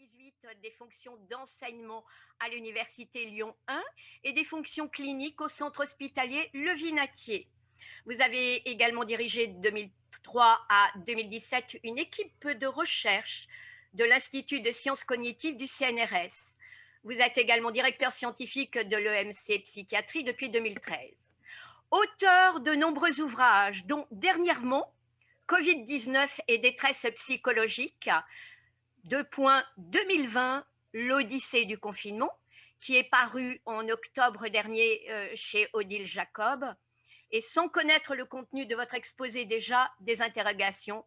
2018 des fonctions d'enseignement à l'université Lyon 1 et des fonctions cliniques au centre hospitalier Le Vinatier. Vous avez également dirigé de 2003 à 2017 une équipe de recherche de l'Institut de sciences cognitives du CNRS. Vous êtes également directeur scientifique de l'EMC Psychiatrie depuis 2013. Auteur de nombreux ouvrages, dont dernièrement Covid-19 et détresse psychologique, 2020, l'Odyssée du confinement, qui est paru en octobre dernier chez Odile Jacob. Et sans connaître le contenu de votre exposé, déjà des interrogations.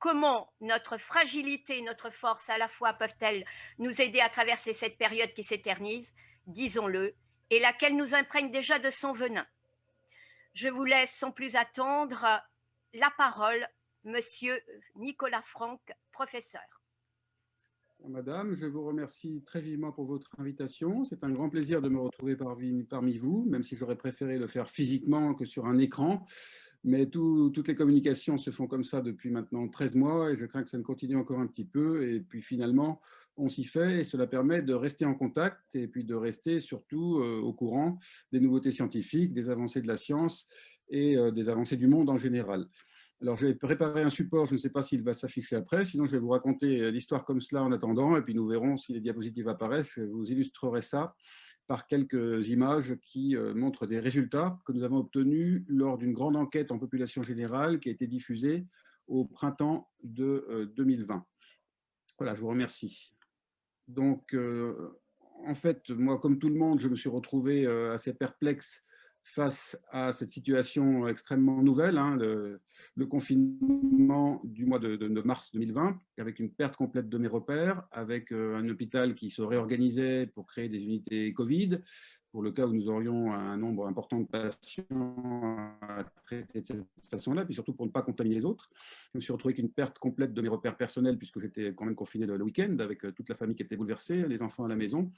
Comment notre fragilité et notre force à la fois peuvent-elles nous aider à traverser cette période qui s'éternise, disons-le, et laquelle nous imprègne déjà de son venin? Je vous laisse sans plus attendre la parole, monsieur Nicolas Franck, professeur. Madame, je vous remercie très vivement pour votre invitation. C'est un grand plaisir de me retrouver parmi vous, même si j'aurais préféré le faire physiquement que sur un écran. Mais toutes les communications se font comme ça depuis maintenant 13 mois et je crains que ça ne continue encore un petit peu. Et puis finalement, on s'y fait et cela permet de rester en contact et puis de rester surtout au courant des nouveautés scientifiques, des avancées de la science et des avancées du monde en général. Alors, je vais préparer un support, je ne sais pas s'il va s'afficher après, sinon je vais vous raconter l'histoire comme cela en attendant, et puis nous verrons si les diapositives apparaissent. Je vous illustrerai ça par quelques images qui montrent des résultats que nous avons obtenus lors d'une grande enquête en population générale qui a été diffusée au printemps de 2020. Voilà, je vous remercie. Donc, en fait, moi, comme tout le monde, je me suis retrouvé assez perplexe face à cette situation extrêmement nouvelle, hein, le confinement du mois de mars 2020, avec une perte complète de mes repères, avec un hôpital qui se réorganisait pour créer des unités Covid, pour le cas où nous aurions un nombre important de patients à traiter de cette façon-là, puis surtout pour ne pas contaminer les autres. Je me suis retrouvé avec une perte complète de mes repères personnels, puisque j'étais quand même confiné le week-end, avec toute la famille qui était bouleversée, les enfants à la maison.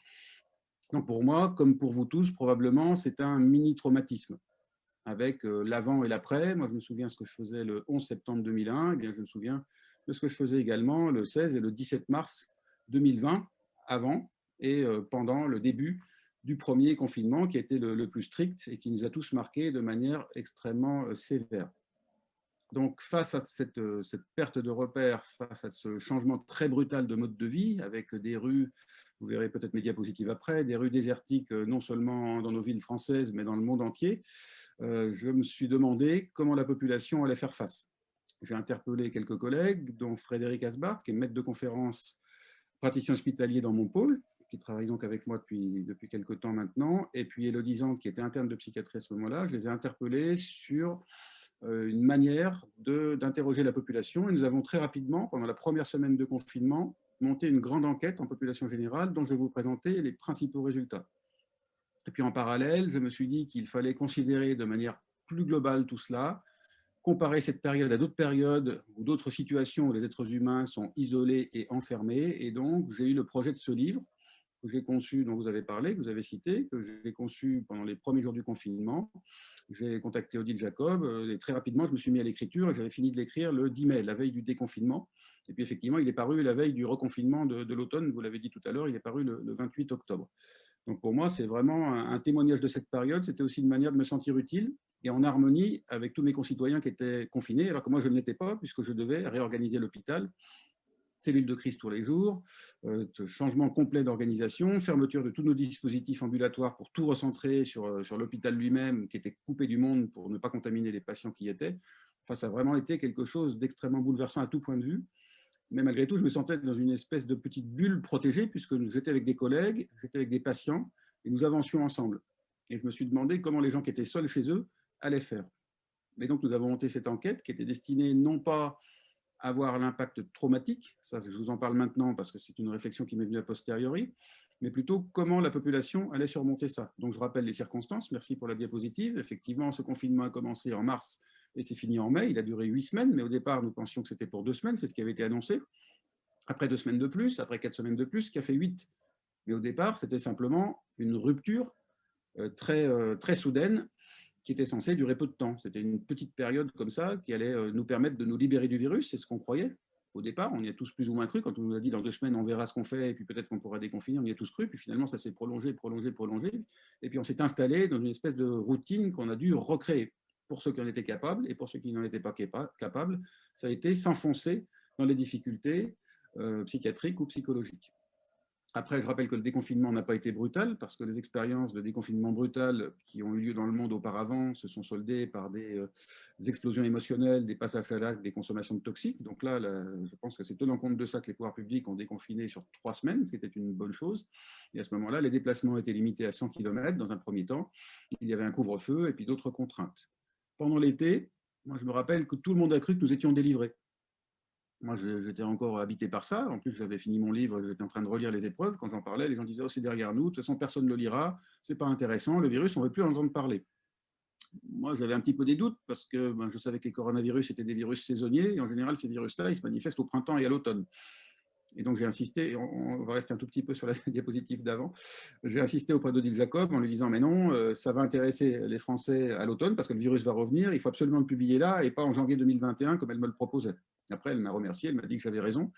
Donc pour moi, comme pour vous tous, probablement, c'est un mini-traumatisme, avec l'avant et l'après. Moi, je me souviens de ce que je faisais le 11 septembre 2001, et bien, je me souviens de ce que je faisais également le 16 et le 17 mars 2020, avant et pendant le début du premier confinement, qui a été le plus strict et qui nous a tous marqués de manière extrêmement sévère. Donc, face à cette perte de repères, face à ce changement très brutal de mode de vie, avec des rues, vous verrez peut-être mes diapositives après, des rues désertiques non seulement dans nos villes françaises, mais dans le monde entier, je me suis demandé comment la population allait faire face. J'ai interpellé quelques collègues, dont Frédéric Asbart, qui est maître de conférence praticien hospitalier dans mon pôle, qui travaille donc avec moi depuis quelques temps maintenant, et puis Élodie Zante, qui était interne de psychiatrie à ce moment-là. Je les ai interpellés sur une manière d'interroger la population. Et nous avons très rapidement, pendant la première semaine de confinement, monté une grande enquête en population générale dont je vais vous présenter les principaux résultats. Et puis en parallèle, je me suis dit qu'il fallait considérer de manière plus globale tout cela, comparer cette période à d'autres périodes ou d'autres situations où les êtres humains sont isolés et enfermés. Et donc, j'ai eu le projet de ce livre que j'ai conçu, dont vous avez parlé, que vous avez cité, que j'ai conçu pendant les premiers jours du confinement. J'ai contacté Odile Jacob et très rapidement, je me suis mis à l'écriture et j'avais fini de l'écrire le 10 mai, la veille du déconfinement. Et puis effectivement, il est paru la veille du reconfinement de l'automne, vous l'avez dit tout à l'heure, il est paru le 28 octobre. Donc pour moi, c'est vraiment un témoignage de cette période. C'était aussi une manière de me sentir utile et en harmonie avec tous mes concitoyens qui étaient confinés, alors que moi, je ne l'étais pas, puisque je devais réorganiser l'hôpital, cellule de crise tous les jours, changement complet d'organisation, fermeture de tous nos dispositifs ambulatoires pour tout recentrer sur l'hôpital lui-même, qui était coupé du monde pour ne pas contaminer les patients qui y étaient. Enfin, ça a vraiment été quelque chose d'extrêmement bouleversant à tout point de vue. Mais malgré tout, je me sentais dans une espèce de petite bulle protégée, puisque j'étais avec des collègues, j'étais avec des patients, et nous avancions ensemble. Et je me suis demandé comment les gens qui étaient seuls chez eux allaient faire. Et donc, nous avons monté cette enquête qui était destinée non pas à avoir l'impact traumatique, ça je vous en parle maintenant parce que c'est une réflexion qui m'est venue a posteriori, mais plutôt comment la population allait surmonter ça. Donc je rappelle les circonstances, merci pour la diapositive. Effectivement, ce confinement a commencé en mars et c'est fini en mai, il a duré 8 semaines, mais au départ nous pensions que c'était pour 2 semaines, c'est ce qui avait été annoncé. Après 2 semaines de plus, après 4 semaines de plus, ce qui a fait 8. Mais au départ, c'était simplement une rupture très soudaine qui était censée durer peu de temps. C'était une petite période comme ça qui allait nous permettre de nous libérer du virus, c'est ce qu'on croyait au départ. On y a tous plus ou moins cru. Quand on nous a dit dans 2 semaines, on verra ce qu'on fait, et puis peut-être qu'on pourra déconfiner, on y a tous cru. Puis finalement, ça s'est prolongé, prolongé, prolongé. Et puis on s'est installé dans une espèce de routine qu'on a dû recréer. Pour ceux qui en étaient capables et pour ceux qui n'en étaient pas capables, ça a été s'enfoncer dans les difficultés psychiatriques ou psychologiques. Après, je rappelle que le déconfinement n'a pas été brutal, parce que les expériences de déconfinement brutal qui ont eu lieu dans le monde auparavant se sont soldées par des explosions émotionnelles, des passages à l'acte, des consommations de toxiques. Donc là, je pense que c'est tenant compte de ça que les pouvoirs publics ont déconfiné sur 3 semaines, ce qui était une bonne chose. Et à ce moment-là, les déplacements étaient limités à 100 km dans un premier temps. Il y avait un couvre-feu et puis d'autres contraintes. Pendant l'été, moi, je me rappelle que tout le monde a cru que nous étions délivrés. Moi, j'étais encore habité par ça. En plus, j'avais fini mon livre, j'étais en train de relire les épreuves. Quand j'en parlais, les gens disaient « Oh, c'est derrière nous, de toute façon, personne ne le lira, c'est pas intéressant, le virus, on ne veut plus en entendre parler. » Moi, j'avais un petit peu des doutes, parce que je savais que les coronavirus étaient des virus saisonniers, et en général, ces virus-là, ils se manifestent au printemps et à l'automne. Et donc, j'ai insisté, on va rester un tout petit peu sur la diapositive d'avant, j'ai insisté auprès d'Odile Jacob en lui disant « Mais non, ça va intéresser les Français à l'automne, parce que le virus va revenir, il faut absolument le publier là, et pas en janvier 2021, comme elle me le proposait. » Après, elle m'a remercié, elle m'a dit que j'avais raison,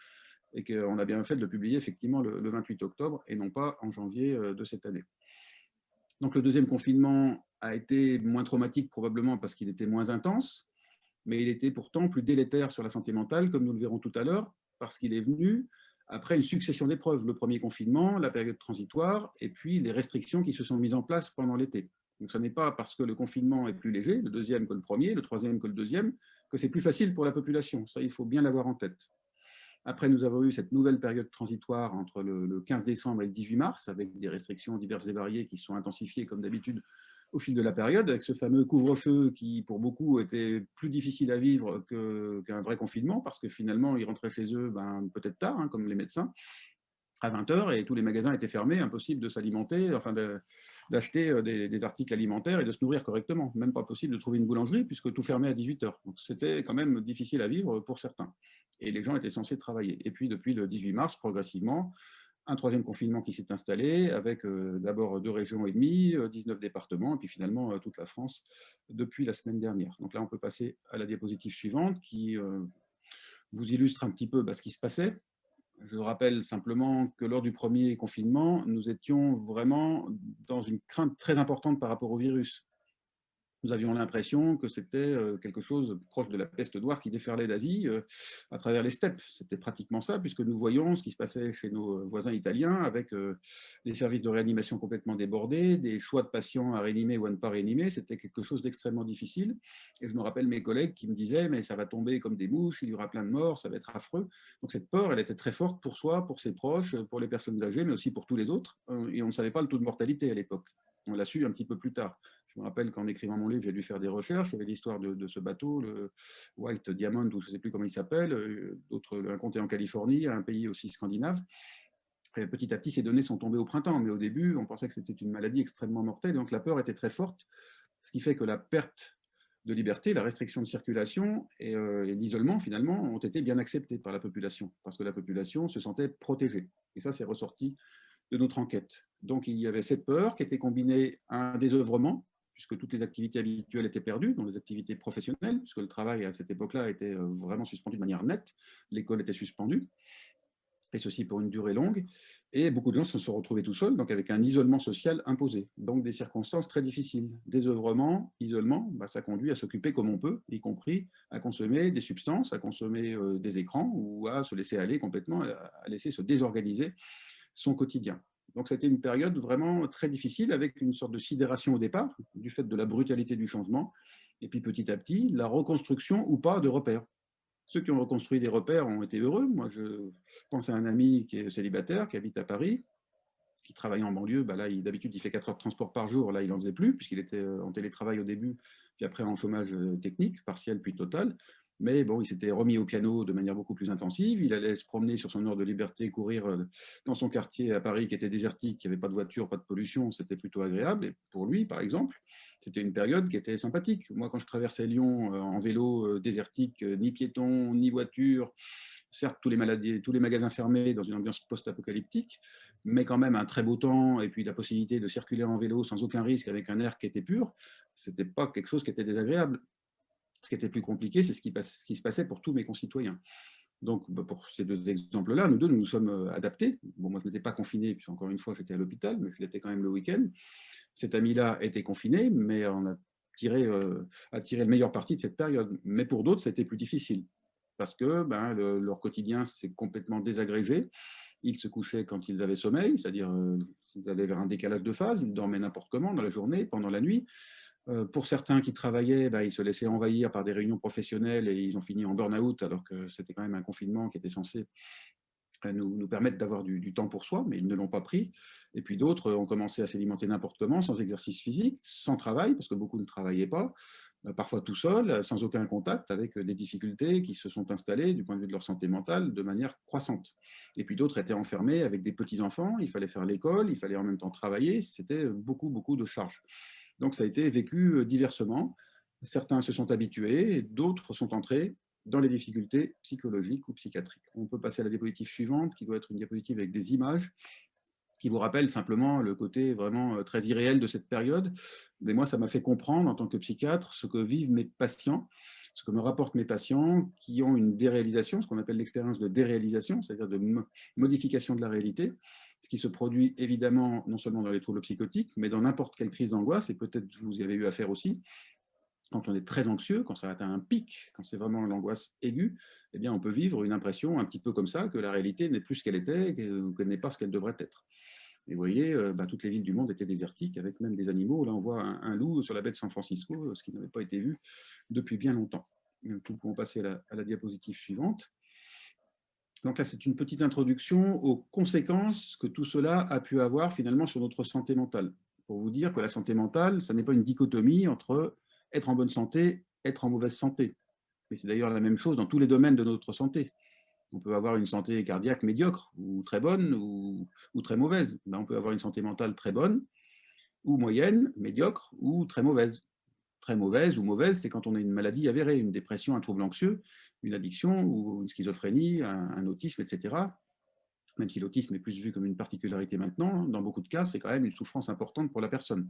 et qu'on a bien fait de le publier effectivement le 28 octobre, et non pas en janvier de cette année. Donc, le deuxième confinement a été moins traumatique, probablement parce qu'il était moins intense, mais il était pourtant plus délétère sur la santé mentale, comme nous le verrons tout à l'heure, parce qu'il est venu après une succession d'épreuves. Le premier confinement, la période transitoire, et puis les restrictions qui se sont mises en place pendant l'été. Donc, ce n'est pas parce que le confinement est plus léger, le deuxième que le premier, le troisième que le deuxième, que c'est plus facile pour la population. Ça, il faut bien l'avoir en tête. Après, nous avons eu cette nouvelle période transitoire entre le 15 décembre et le 18 mars, avec des restrictions diverses et variées qui se sont intensifiées, comme d'habitude, au fil de la période, avec ce fameux couvre-feu qui, pour beaucoup, était plus difficile à vivre qu'un vrai confinement, parce que finalement, ils rentraient chez eux peut-être tard, comme les médecins, à 20 heures, et tous les magasins étaient fermés, impossible de s'alimenter, enfin d'acheter des articles alimentaires et de se nourrir correctement. Même pas possible de trouver une boulangerie, puisque tout fermait à 18 heures. Donc c'était quand même difficile à vivre pour certains. Et les gens étaient censés travailler. Et puis depuis le 18 mars, progressivement, un troisième confinement qui s'est installé, avec d'abord 2 régions et demie, 19 départements, et puis finalement toute la France depuis la semaine dernière. Donc là, on peut passer à la diapositive suivante, qui vous illustre un petit peu ce qui se passait. Je rappelle simplement que lors du premier confinement, nous étions vraiment dans une crainte très importante par rapport au virus. Nous avions l'impression que c'était quelque chose proche de la peste noire qui déferlait d'Asie à travers les steppes. C'était pratiquement ça, puisque nous voyons ce qui se passait chez nos voisins italiens, avec des services de réanimation complètement débordés, des choix de patients à réanimer ou à ne pas réanimer. C'était quelque chose d'extrêmement difficile. Et je me rappelle mes collègues qui me disaient « mais ça va tomber comme des mouches, il y aura plein de morts, ça va être affreux ». Donc cette peur, elle était très forte pour soi, pour ses proches, pour les personnes âgées, mais aussi pour tous les autres. Et on ne savait pas le taux de mortalité à l'époque. On l'a su un petit peu plus tard. Je me rappelle qu'en écrivant mon livre, j'ai dû faire des recherches. Il y avait l'histoire de ce bateau, le White Diamond, ou je ne sais plus comment il s'appelle, d'autres, un comté en Californie, un pays aussi scandinave. Et petit à petit, ces données sont tombées au printemps, mais au début, on pensait que c'était une maladie extrêmement mortelle, donc la peur était très forte, ce qui fait que la perte de liberté, la restriction de circulation et l'isolement, finalement, ont été bien acceptés par la population, parce que la population se sentait protégée. Et ça, c'est ressorti de notre enquête. Donc, il y avait cette peur qui était combinée à un désœuvrement, puisque toutes les activités habituelles étaient perdues, dont les activités professionnelles, puisque le travail à cette époque-là était vraiment suspendu de manière nette, l'école était suspendue, et ceci pour une durée longue, et beaucoup de gens se sont retrouvés tout seuls, donc avec un isolement social imposé, donc des circonstances très difficiles. Désœuvrement, isolement, ça conduit à s'occuper comme on peut, y compris à consommer des substances, à consommer des écrans, ou à se laisser aller complètement, à laisser se désorganiser son quotidien. Donc, c'était une période vraiment très difficile, avec une sorte de sidération au départ, du fait de la brutalité du changement, et puis petit à petit, la reconstruction ou pas de repères. Ceux qui ont reconstruit des repères ont été heureux. Moi, je pense à un ami qui est célibataire, qui habite à Paris, qui travaille en banlieue. Là, d'habitude, il fait 4 heures de transport par jour. Là, il n'en faisait plus, puisqu'il était en télétravail au début, puis après en chômage technique, partiel puis total. Mais bon, il s'était remis au piano de manière beaucoup plus intensive. Il allait se promener sur son heure de liberté, courir dans son quartier à Paris qui était désertique, qui n'avait pas de voiture, pas de pollution. C'était plutôt agréable. Et pour lui, par exemple, c'était une période qui était sympathique. Moi, quand je traversais Lyon en vélo désertique, ni piéton, ni voiture, certes, tous les magasins fermés dans une ambiance post-apocalyptique, mais quand même un très beau temps et puis la possibilité de circuler en vélo sans aucun risque avec un air qui était pur, ce n'était pas quelque chose qui était désagréable. Ce qui était plus compliqué, c'est ce qui se passait pour tous mes concitoyens. Donc, bah, pour ces deux exemples-là, nous deux, nous nous sommes adaptés. Bon, moi, je n'étais pas confiné, puis encore une fois, j'étais à l'hôpital, mais je l'étais quand même le week-end. Cet ami-là était confiné, mais on a tiré le meilleur parti de cette période. Mais pour d'autres, c'était plus difficile, parce que ben, leur quotidien s'est complètement désagrégé. Ils se couchaient quand ils avaient sommeil, c'est-à-dire ils allaient vers un décalage de phase, ils dormaient n'importe comment, dans la journée, pendant la nuit. Pour certains qui travaillaient, bah, ils se laissaient envahir par des réunions professionnelles et ils ont fini en burn-out, alors que c'était quand même un confinement qui était censé nous permettre d'avoir du temps pour soi, mais ils ne l'ont pas pris. Et puis d'autres ont commencé à s'alimenter n'importe comment, sans exercice physique, sans travail, parce que beaucoup ne travaillaient pas, parfois tout seuls, sans aucun contact, avec des difficultés qui se sont installées du point de vue de leur santé mentale de manière croissante. Et puis d'autres étaient enfermés avec des petits-enfants, il fallait faire l'école, il fallait en même temps travailler, c'était beaucoup, beaucoup de charges. Donc ça a été vécu diversement. Certains se sont habitués, et d'autres sont entrés dans les difficultés psychologiques ou psychiatriques. On peut passer à la diapositive suivante, qui doit être une diapositive avec des images, qui vous rappelle simplement le côté vraiment très irréel de cette période. Mais moi, ça m'a fait comprendre, en tant que psychiatre, ce que vivent mes patients, ce que me rapportent mes patients qui ont une déréalisation, ce qu'on appelle l'expérience de déréalisation, c'est-à-dire de modification de la réalité, ce qui se produit évidemment non seulement dans les troubles psychotiques, mais dans n'importe quelle crise d'angoisse, et peut-être vous y avez eu affaire aussi, quand on est très anxieux, quand ça atteint un pic, quand c'est vraiment l'angoisse aiguë, eh bien, on peut vivre une impression un petit peu comme ça, que la réalité n'est plus ce qu'elle était, qu'elle n'est pas ce qu'elle devrait être. Et vous voyez, bah, toutes les villes du monde étaient désertiques, avec même des animaux. Là, on voit un loup sur la baie de San Francisco, ce qui n'avait pas été vu depuis bien longtemps. Nous pouvons passer à la diapositive suivante. Donc là, c'est une petite introduction aux conséquences que tout cela a pu avoir finalement sur notre santé mentale. Pour vous dire que la santé mentale, ça n'est pas une dichotomie entre être en bonne santé, être en mauvaise santé. Mais c'est d'ailleurs la même chose dans tous les domaines de notre santé. On peut avoir une santé cardiaque médiocre, ou très bonne, ou très mauvaise. Ben, on peut avoir une santé mentale très bonne, ou moyenne, médiocre, ou très mauvaise. Très mauvaise ou mauvaise, c'est quand on a une maladie avérée, une dépression, un trouble anxieux, une addiction, ou une schizophrénie, un autisme, etc. Même si l'autisme est plus vu comme une particularité maintenant, dans beaucoup de cas, c'est quand même une souffrance importante pour la personne,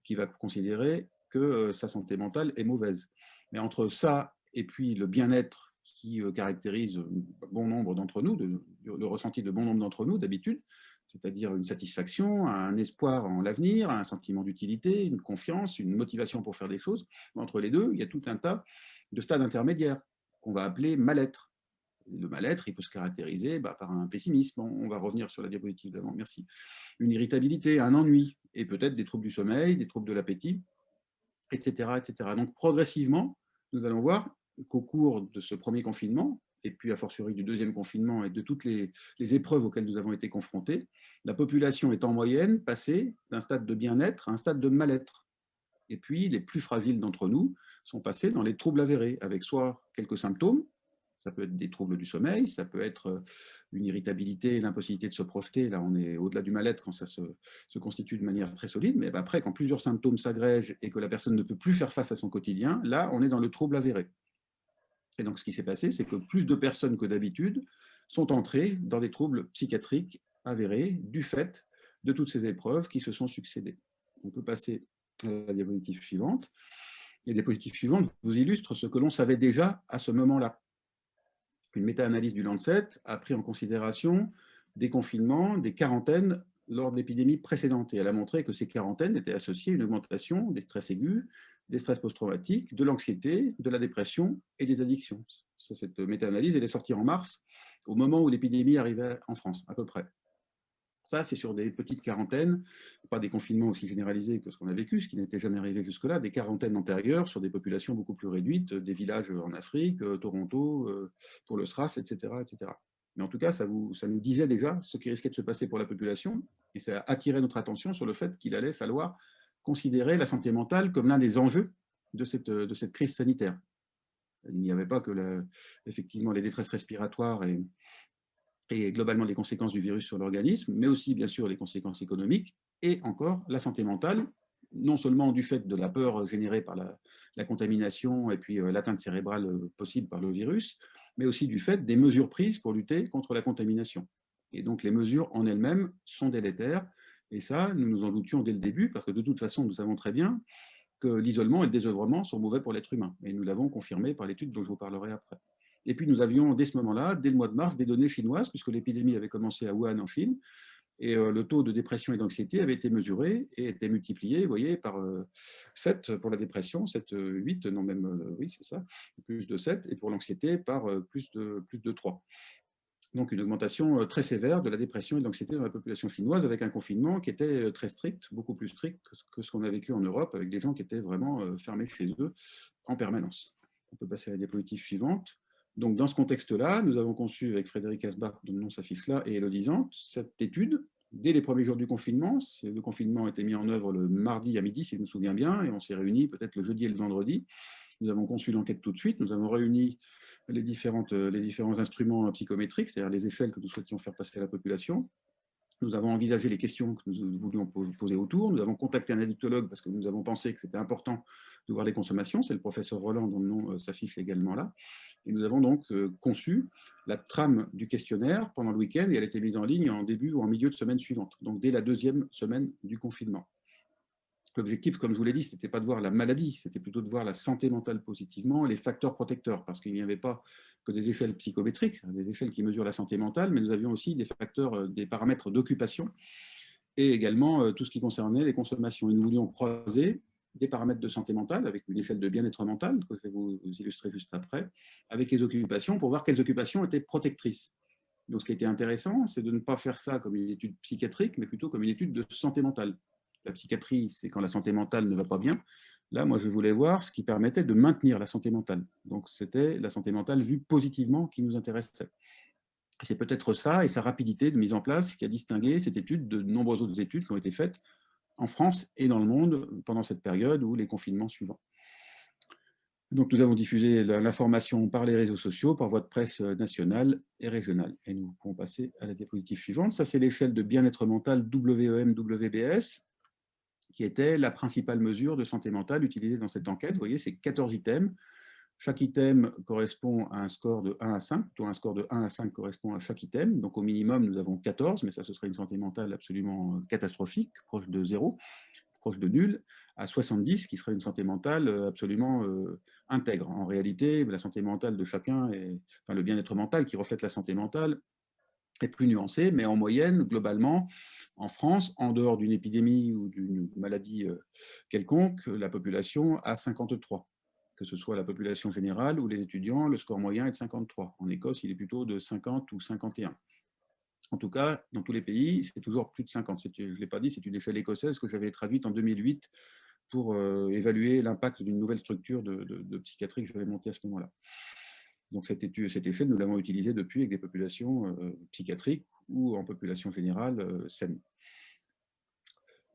qui va considérer que sa santé mentale est mauvaise. Mais entre ça et puis le bien-être qui caractérise bon nombre d'entre nous, le ressenti de bon nombre d'entre nous d'habitude, c'est-à-dire une satisfaction, un espoir en l'avenir, un sentiment d'utilité, une confiance, une motivation pour faire des choses. Entre les deux, il y a tout un tas de stades intermédiaires qu'on va appeler mal-être. Le mal-être, il peut se caractériser par un pessimisme. On va revenir sur la diapositive d'avant, merci. Une irritabilité, un ennui, et peut-être des troubles du sommeil, des troubles de l'appétit, etc., etc. Donc progressivement, nous allons voir qu'au cours de ce premier confinement, et puis a fortiori du deuxième confinement et de toutes les épreuves auxquelles nous avons été confrontés, la population est en moyenne passée d'un stade de bien-être à un stade de mal-être. Et puis les plus fragiles d'entre nous sont passés dans les troubles avérés, avec soit quelques symptômes, ça peut être des troubles du sommeil, ça peut être une irritabilité, l'impossibilité de se projeter. Là, on est au-delà du mal-être quand ça se constitue de manière très solide. Mais après, quand plusieurs symptômes s'agrègent et que la personne ne peut plus faire face à son quotidien, là, on est dans le trouble avéré. Et donc, ce qui s'est passé, c'est que plus de personnes que d'habitude sont entrées dans des troubles psychiatriques avérés du fait de toutes ces épreuves qui se sont succédées. On peut passer à la diapositive suivante. Les diapositives suivantes vous illustrent ce que l'on savait déjà à ce moment-là. Une méta-analyse du Lancet a pris en considération des confinements, des quarantaines lors de l'épidémie précédente. Et elle a montré que ces quarantaines étaient associées à une augmentation des stress aigus, des stress post-traumatiques, de l'anxiété, de la dépression et des addictions. Cette méta-analyse, elle est sortie en mars, au moment où l'épidémie arrivait en France, à peu près. Ça, c'est sur des petites quarantaines, pas des confinements aussi généralisés que ce qu'on a vécu, ce qui n'était jamais arrivé jusque-là, des quarantaines antérieures sur des populations beaucoup plus réduites, des villages en Afrique, Toronto, pour le SRAS, etc., etc. Mais en tout cas, ça nous disait déjà ce qui risquait de se passer pour la population, et ça a attiré notre attention sur le fait qu'il allait falloir considérer la santé mentale comme l'un des enjeux de cette crise sanitaire. Il n'y avait pas que effectivement les détresses respiratoires et globalement les conséquences du virus sur l'organisme, mais aussi bien sûr les conséquences économiques et encore la santé mentale, non seulement du fait de la peur générée par la contamination et puis l'atteinte cérébrale possible par le virus, mais aussi du fait des mesures prises pour lutter contre la contamination. Et donc les mesures en elles-mêmes sont délétères, et ça, nous nous en doutions dès le début, parce que de toute façon, nous savons très bien que l'isolement et le désœuvrement sont mauvais pour l'être humain, et nous l'avons confirmé par l'étude dont je vous parlerai après. Et puis nous avions dès ce moment-là, dès le mois de mars, des données chinoises, puisque l'épidémie avait commencé à Wuhan en Chine, et le taux de dépression et d'anxiété avait été mesuré et était multiplié, vous voyez, par 7 pour la dépression, 7, 8, non même, oui, c'est ça, plus de 7, et pour l'anxiété, par plus de 3. Donc une augmentation très sévère de la dépression et de l'anxiété dans la population chinoise, avec un confinement qui était très strict, beaucoup plus strict que ce qu'on a vécu en Europe, avec des gens qui étaient vraiment fermés chez eux en permanence. On peut passer à la diapositive suivante. Donc, dans ce contexte-là, nous avons conçu avec Frédéric Asbach, dont le nom s'affiche là, et Élodie Zant, cette étude dès les premiers jours du confinement. Le confinement a été mis en œuvre le mardi à midi, si je me souviens bien, et on s'est réunis peut-être le jeudi et le vendredi. Nous avons conçu l'enquête tout de suite. Nous avons réuni les différents instruments psychométriques, c'est-à-dire les échelles que nous souhaitions faire passer à la population. Nous avons envisagé les questions que nous voulions poser autour. Nous avons contacté un addictologue parce que nous avons pensé que c'était important de voir les consommations. C'est le professeur Roland dont le nom s'affiche également là. Et nous avons donc conçu la trame du questionnaire pendant le week-end et elle a été mise en ligne en début ou en milieu de semaine suivante, donc dès la deuxième semaine du confinement. L'objectif, comme je vous l'ai dit, ce n'était pas de voir la maladie, c'était plutôt de voir la santé mentale positivement et les facteurs protecteurs, parce qu'il n'y avait pas que des échelles psychométriques, des échelles qui mesurent la santé mentale, mais nous avions aussi des facteurs, des paramètres d'occupation et également tout ce qui concernait les consommations. Et nous voulions croiser des paramètres de santé mentale avec une échelle de bien-être mental, que je vais vous illustrer juste après, avec les occupations pour voir quelles occupations étaient protectrices. Donc, ce qui était intéressant, c'est de ne pas faire ça comme une étude psychiatrique, mais plutôt comme une étude de santé mentale. La psychiatrie, c'est quand la santé mentale ne va pas bien. Là, moi, je voulais voir ce qui permettait de maintenir la santé mentale. Donc, c'était la santé mentale vue positivement qui nous intéressait. C'est peut-être ça et sa rapidité de mise en place qui a distingué cette étude de nombreuses autres études qui ont été faites en France et dans le monde pendant cette période ou les confinements suivants. Donc, nous avons diffusé l'information par les réseaux sociaux, par voie de presse nationale et régionale. Et nous pouvons passer à la diapositive suivante. Ça, c'est l'échelle de bien-être mental WEM-WBS, qui était la principale mesure de santé mentale utilisée dans cette enquête. Vous voyez, c'est 14 items. Chaque item correspond à un score de 1 à 5, plutôt un score de 1 à 5 correspond à chaque item. Donc, au minimum, nous avons 14, mais ça, ce serait une santé mentale absolument catastrophique, proche de 0, proche de nul, à 70, qui serait une santé mentale absolument intègre. En réalité, la santé mentale de chacun, enfin le bien-être mental qui reflète la santé mentale, est plus nuancé, mais en moyenne, globalement, en France, en dehors d'une épidémie ou d'une maladie quelconque, la population a 53. Que ce soit la population générale ou les étudiants, le score moyen est de 53. En Écosse, il est plutôt de 50 ou 51. En tout cas, dans tous les pays, c'est toujours plus de 50. Je ne l'ai pas dit, c'est une échelle écossaise que j'avais traduite en 2008 pour évaluer l'impact d'une nouvelle structure de psychiatrie que j'avais montée à ce moment-là. Donc cet effet, nous l'avons utilisé depuis avec des populations psychiatriques ou en population générale saine.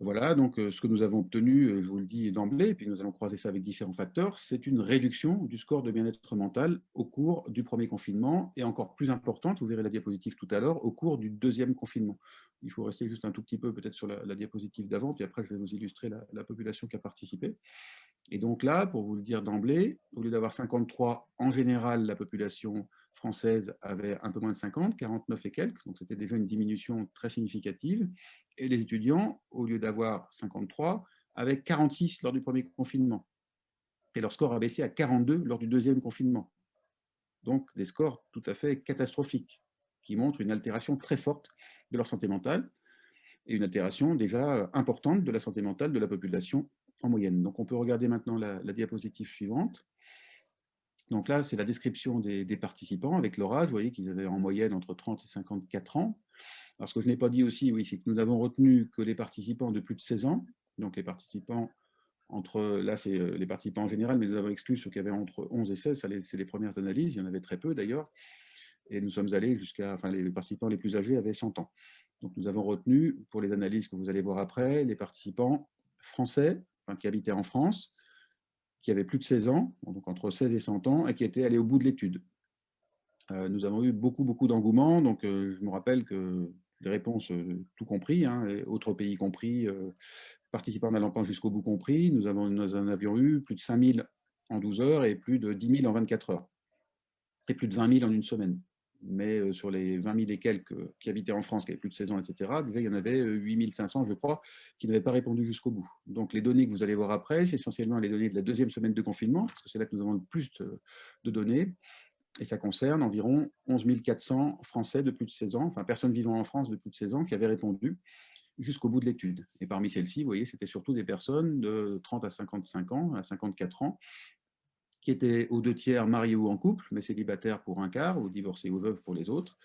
Voilà, donc ce que nous avons obtenu, je vous le dis d'emblée, et puis nous allons croiser ça avec différents facteurs, c'est une réduction du score de bien-être mental au cours du premier confinement, et encore plus importante, vous verrez la diapositive tout à l'heure, au cours du deuxième confinement. Il faut rester juste un tout petit peu peut-être sur la diapositive d'avant, puis après je vais vous illustrer la population qui a participé. Et donc là, pour vous le dire d'emblée, au lieu d'avoir 53, en général, la population française avait un peu moins de 50, 49 et quelques, donc c'était déjà une diminution très significative. Et les étudiants, au lieu d'avoir 53, avaient 46 lors du premier confinement. Et leur score a baissé à 42 lors du deuxième confinement. Donc des scores tout à fait catastrophiques, qui montrent une altération très forte de leur santé mentale, et une altération déjà importante de la santé mentale de la population en moyenne. Donc on peut regarder maintenant la diapositive suivante. Donc là, c'est la description des participants avec leur âge. Vous voyez qu'ils avaient en moyenne entre 30 et 54 ans. Alors ce que je n'ai pas dit aussi, oui, c'est que nous n'avons retenu que les participants de plus de 16 ans. Donc les participants là c'est les participants en général, mais nous avons exclu ceux qui avaient entre 11 et 16, c'est les premières analyses, il y en avait très peu d'ailleurs. Et nous sommes allés enfin les participants les plus âgés avaient 100 ans. Donc nous avons retenu, pour les analyses que vous allez voir après, les participants français, enfin, qui habitaient en France, qui avaient plus de 16 ans, donc entre 16 et 100 ans, et qui étaient allés au bout de l'étude. Nous avons eu beaucoup d'engouement, donc je me rappelle que les réponses, tout compris, hein, autres pays compris, participants n'allant pas jusqu'au bout compris, nous en avions eu plus de 5000 en 12 heures et plus de 10 000 en 24 heures, et plus de 20 000 en une semaine. Mais sur les 20 000 et quelques qui habitaient en France, qui avaient plus de 16 ans, etc., déjà, il y en avait 8 500, je crois, qui n'avaient pas répondu jusqu'au bout. Donc les données que vous allez voir après, c'est essentiellement les données de la deuxième semaine de confinement, parce que c'est là que nous avons le plus de données. Et ça concerne environ 11 400 Français de plus de 16 ans, enfin personnes vivant en France de plus de 16 ans qui avaient répondu jusqu'au bout de l'étude. Et parmi celles-ci, vous voyez, c'était surtout des personnes de 30 à 55 ans, à 54 ans, qui étaient aux 2 tiers mariées ou en couple, mais célibataires pour un quart, ou divorcées ou veuves pour les autres.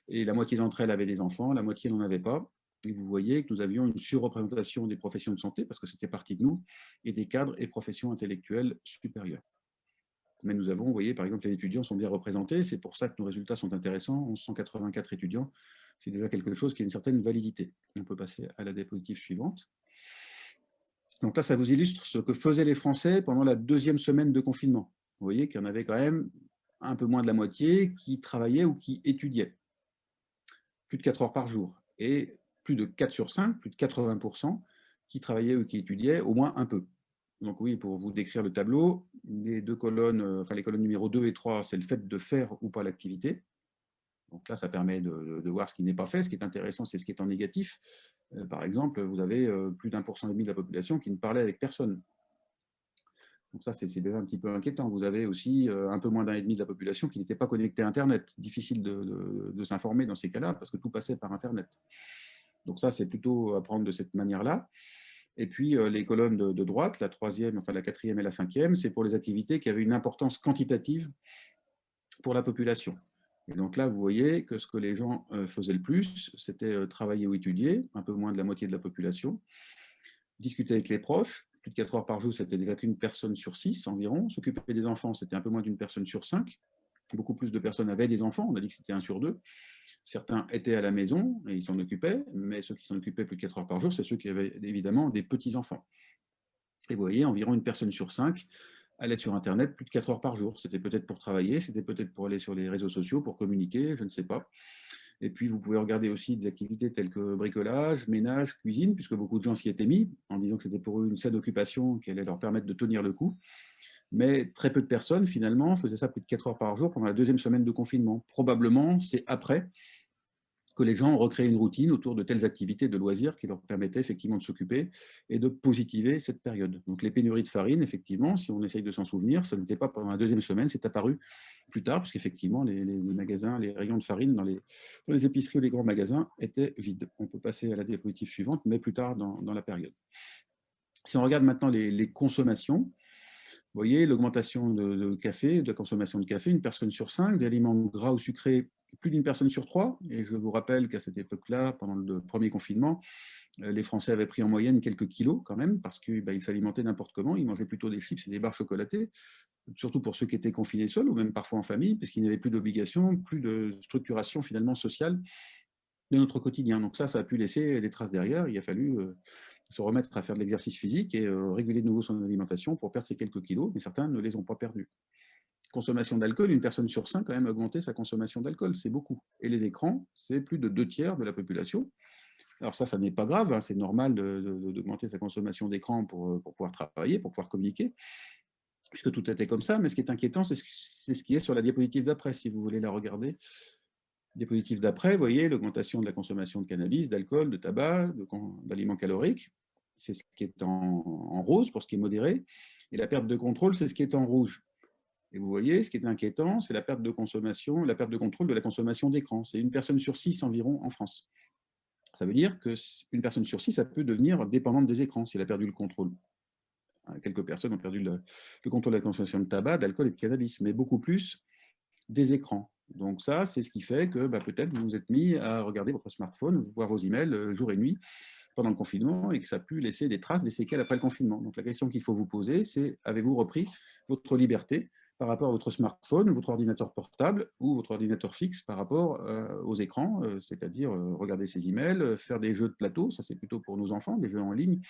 Et la moitié d'entre elles avaient des enfants, la moitié n'en avait pas. Et vous voyez que nous avions une surreprésentation des professions de santé, parce que c'était partie de nous, et des cadres et professions intellectuelles supérieures. Mais nous avons, vous voyez, par exemple, les étudiants sont bien représentés, c'est pour ça que nos résultats sont intéressants. 1184 étudiants, c'est déjà quelque chose qui a une certaine validité. On peut passer à la diapositive suivante. Donc là, ça vous illustre ce que faisaient les Français pendant la 2e semaine de confinement. Vous voyez qu'il y en avait quand même un peu moins de la moitié qui travaillaient ou qui étudiaient. Plus de 4 heures par jour. Et plus de 4 sur 5, plus de 80% qui travaillaient ou qui étudiaient au moins un peu. Donc oui, pour vous décrire le tableau, les 2 colonnes, enfin les colonnes numéro 2 et 3, c'est le fait de faire ou pas l'activité. Donc là, ça permet de voir ce qui n'est pas fait. Ce qui est intéressant, c'est ce qui est en négatif. Par exemple, vous avez plus d'1,5% de la population qui ne parlait avec personne. Donc ça, c'est déjà un petit peu inquiétant. Vous avez aussi un peu moins d'1,5% de la population qui n'était pas connectée à Internet. Difficile de s'informer dans ces cas-là parce que tout passait par Internet. Donc ça, c'est plutôt à prendre de cette manière-là. Et puis les colonnes de droite, la 3e, enfin la 4e et la 5e, c'est pour les activités qui avaient une importance quantitative pour la population. Et donc là, vous voyez que ce que les gens faisaient le plus, c'était travailler ou étudier, un peu moins de la moitié de la population, discuter avec les profs, plus de 4 heures par jour, c'était déjà qu'une personne sur 6 environ, s'occuper des enfants, c'était un peu moins d'une personne sur 5, beaucoup plus de personnes avaient des enfants, on a dit que c'était 1 sur 2. Certains étaient à la maison et ils s'en occupaient, mais ceux qui s'en occupaient plus de 4 heures par jour, c'est ceux qui avaient évidemment des petits-enfants. Et vous voyez, environ une personne sur 5 allait sur Internet plus de 4 heures par jour. C'était peut-être pour travailler, c'était peut-être pour aller sur les réseaux sociaux, pour communiquer, je ne sais pas. Et puis, vous pouvez regarder aussi des activités telles que bricolage, ménage, cuisine, puisque beaucoup de gens s'y étaient mis, en disant que c'était pour eux une saine occupation qui allait leur permettre de tenir le coup. Mais très peu de personnes, finalement, faisaient ça plus de 4 heures par jour pendant la 2e semaine de confinement. Probablement, c'est après que les gens recréent une routine autour de telles activités de loisirs qui leur permettaient effectivement de s'occuper et de positiver cette période. Donc les pénuries de farine, effectivement, si on essaye de s'en souvenir, ça n'était pas pendant la 2e semaine, c'est apparu plus tard, parce qu'effectivement, les magasins, les rayons de farine dans les épiceries ou les grands magasins étaient vides. On peut passer à la diapositive suivante, mais plus tard dans la période. Si on regarde maintenant les consommations, vous voyez l'augmentation de café, de la consommation de café, une personne sur 5, des aliments gras ou sucrés, plus d'une personne sur 3. Et je vous rappelle qu'à cette époque-là, pendant le premier confinement, les Français avaient pris en moyenne quelques kilos quand même, parce qu'ils s'alimentaient n'importe comment, ils mangeaient plutôt des chips et des barres chocolatées, surtout pour ceux qui étaient confinés seuls, ou même parfois en famille, parce qu'il n'y avait plus d'obligation, plus de structuration finalement sociale de notre quotidien. Donc ça a pu laisser des traces derrière. Il a fallu se remettre à faire de l'exercice physique et réguler de nouveau son alimentation pour perdre ces quelques kilos, mais certains ne les ont pas perdus. Consommation d'alcool, une personne sur 5 quand même a augmenté sa consommation d'alcool, c'est beaucoup. Et les écrans, c'est plus de 2 tiers de la population. Alors ça n'est pas grave, hein, c'est normal d'augmenter sa consommation d'écran pour pouvoir travailler, pour pouvoir communiquer, puisque tout était comme ça. Mais ce qui est inquiétant, c'est ce qui est sur la diapositive d'après, si vous voulez la regarder. Diapositive d'après, vous voyez l'augmentation de la consommation de cannabis, d'alcool, de tabac, d'aliments caloriques. C'est ce qui est en rose pour ce qui est modéré. Et la perte de contrôle, c'est ce qui est en rouge. Et vous voyez, ce qui est inquiétant, c'est la perte de consommation, la perte de contrôle de la consommation d'écran. C'est une personne sur 6 environ en France. Ça veut dire qu'une personne sur 6, ça peut devenir dépendante des écrans si elle a perdu le contrôle. Quelques personnes ont perdu le contrôle de la consommation de tabac, d'alcool et de cannabis, mais beaucoup plus des écrans. Donc ça, c'est ce qui fait que peut-être vous vous êtes mis à regarder votre smartphone, voir vos emails jour et nuit pendant le confinement et que ça a pu laisser des traces, des séquelles après le confinement. Donc la question qu'il faut vous poser, c'est avez-vous repris votre liberté par rapport à votre smartphone, votre ordinateur portable ou votre ordinateur fixe par rapport aux écrans, c'est-à-dire regarder ses emails, faire des jeux de plateau, ça c'est plutôt pour nos enfants, des jeux en ligne.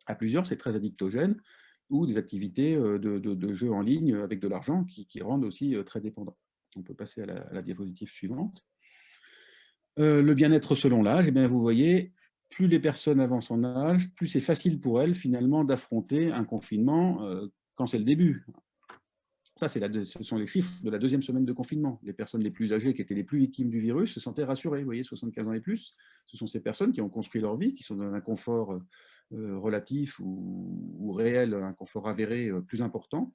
À plusieurs, c'est très addictogène, ou des activités de jeux en ligne avec de l'argent qui rendent aussi très dépendants. On peut passer à la diapositive suivante. Le bien-être selon l'âge, eh bien, vous voyez, plus les personnes avancent en âge, plus c'est facile pour elles finalement d'affronter un confinement quand c'est le début. Ça, ce sont les chiffres de la 2e semaine de confinement. Les personnes les plus âgées qui étaient les plus victimes du virus se sentaient rassurées. Vous voyez, 75 ans et plus, ce sont ces personnes qui ont construit leur vie, qui sont dans un confort relatif ou réel, un confort avéré plus important.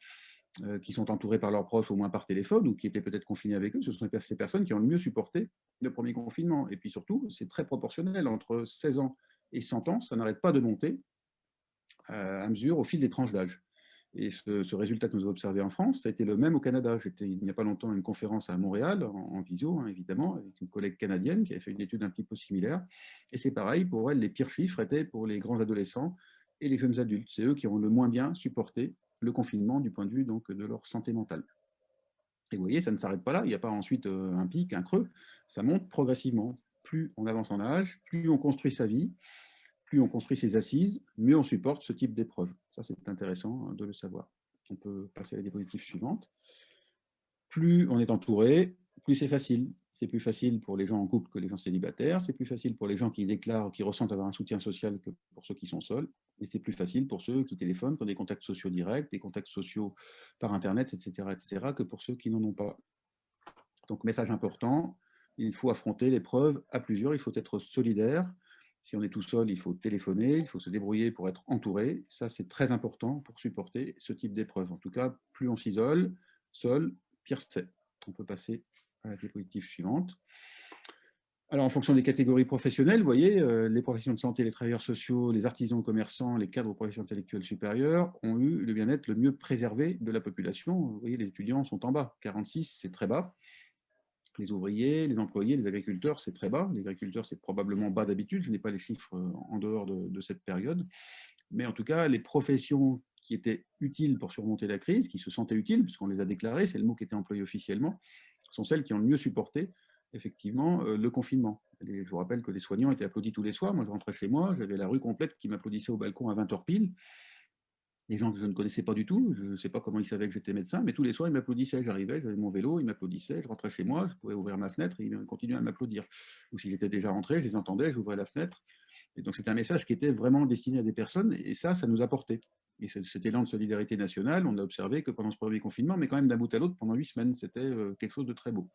qui sont entourés par leurs proches au moins par téléphone ou qui étaient peut-être confinés avec eux, ce sont ces personnes qui ont le mieux supporté le premier confinement. Et puis surtout, c'est très proportionnel. Entre 16 ans et 100 ans, ça n'arrête pas de monter à mesure au fil des tranches d'âge. Et ce résultat que nous avons observé en France, ça a été le même au Canada. J'étais il n'y a pas longtemps à une conférence à Montréal, en visio, hein, évidemment, avec une collègue canadienne qui avait fait une étude un petit peu similaire. Et c'est pareil, pour elle, les pires chiffres étaient pour les grands adolescents et les jeunes adultes. C'est eux qui ont le moins bien supporté le confinement du point de vue donc, de leur santé mentale. Et vous voyez, ça ne s'arrête pas là, il n'y a pas ensuite un pic, un creux, ça monte progressivement. Plus on avance en âge, plus on construit sa vie, plus on construit ses assises, mieux on supporte ce type d'épreuve. Ça, c'est intéressant de le savoir. On peut passer à la diapositive suivante. Plus on est entouré, plus c'est facile. C'est plus facile pour les gens en couple que les gens célibataires, c'est plus facile pour les gens qui déclarent, qui ressentent avoir un soutien social que pour ceux qui sont seuls, et c'est plus facile pour ceux qui téléphonent, qui ont des contacts sociaux directs, des contacts sociaux par Internet, etc., que pour ceux qui n'en ont pas. Donc, message important, il faut affronter l'épreuve à plusieurs, il faut être solidaire. Si on est tout seul, il faut téléphoner, il faut se débrouiller pour être entouré. Ça, c'est très important pour supporter ce type d'épreuve. En tout cas, plus on s'isole, seul, pire c'est. On peut passer à la diapositive suivante. Alors, en fonction des catégories professionnelles, vous voyez, les professions de santé, les travailleurs sociaux, les artisans commerçants, les cadres aux professions intellectuelles supérieures ont eu le bien-être le mieux préservé de la population. Vous voyez, les étudiants sont en bas. 46, c'est très bas. Les ouvriers, les employés, les agriculteurs, c'est très bas. Les agriculteurs, c'est probablement bas d'habitude. Je n'ai pas les chiffres en dehors de cette période. Mais en tout cas, les professions qui étaient utiles pour surmonter la crise, qui se sentaient utiles, puisqu'on les a déclarées, c'est le mot qui était employé officiellement, sont celles qui ont le mieux supporté, effectivement, le confinement. Et je vous rappelle que les soignants étaient applaudis tous les soirs. Moi, je rentrais chez moi, j'avais la rue complète qui m'applaudissait au balcon à 20h pile. Des gens que je ne connaissais pas du tout, je ne sais pas comment ils savaient que j'étais médecin, mais tous les soirs, ils m'applaudissaient. J'arrivais, j'avais mon vélo, ils m'applaudissaient, je rentrais chez moi, je pouvais ouvrir ma fenêtre et ils continuaient à m'applaudir. Ou s'ils étaient déjà rentrés, je les entendais, j'ouvrais la fenêtre. Et donc, c'était un message qui était vraiment destiné à des personnes, et ça nous a porté. Et cet élan de solidarité nationale, on a observé que pendant ce premier confinement, mais quand même d'un bout à l'autre, pendant 8 semaines, c'était quelque chose de très beau.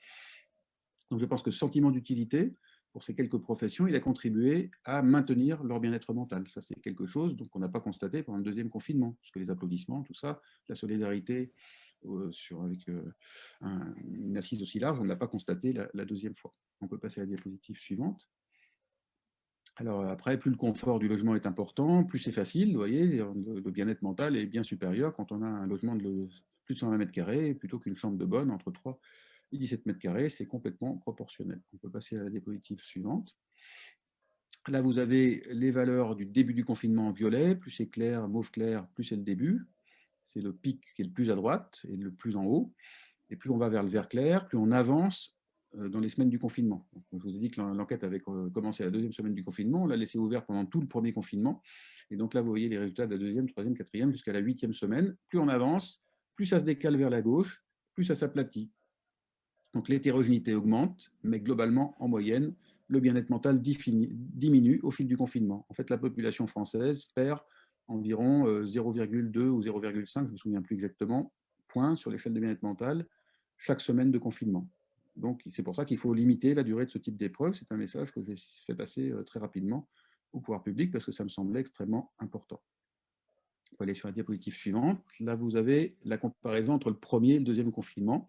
Donc, je pense que ce sentiment d'utilité, pour ces quelques professions, il a contribué à maintenir leur bien-être mental. Ça, c'est quelque chose qu'on n'a pas constaté pendant le deuxième confinement, parce que les applaudissements, tout ça, la solidarité avec une assise aussi large, on ne l'a pas constaté la deuxième fois. On peut passer à la diapositive suivante. Alors après, plus le confort du logement est important, plus c'est facile, vous voyez, le bien-être mental est bien supérieur quand on a un logement de plus de 120 mètres carrés plutôt qu'une chambre de bonne entre 3 et 17 mètres carrés, c'est complètement proportionnel. On peut passer à la diapositive suivante. Là, vous avez les valeurs du début du confinement en violet, plus c'est clair, mauve clair, plus c'est le début. C'est le pic qui est le plus à droite et le plus en haut. Et plus on va vers le vert clair, plus on avance dans les semaines du confinement. Donc, je vous ai dit que l'enquête avait commencé la deuxième semaine du confinement, on l'a laissé ouvert pendant tout le premier confinement. Et donc là, vous voyez les résultats de la deuxième, troisième, quatrième, jusqu'à la 8e semaine. Plus on avance, plus ça se décale vers la gauche, plus ça s'aplatit. Donc l'hétérogénéité augmente, mais globalement, en moyenne, le bien-être mental diminue au fil du confinement. En fait, la population française perd environ 0,2 ou 0,5, je ne me souviens plus exactement, points sur l'échelle de bien-être mental chaque semaine de confinement. Donc c'est pour ça qu'il faut limiter la durée de ce type d'épreuve. C'est un message que j'ai fait passer très rapidement au pouvoir public parce que ça me semblait extrêmement important. On peut aller sur la diapositive suivante. Là, vous avez la comparaison entre le premier et le deuxième confinement.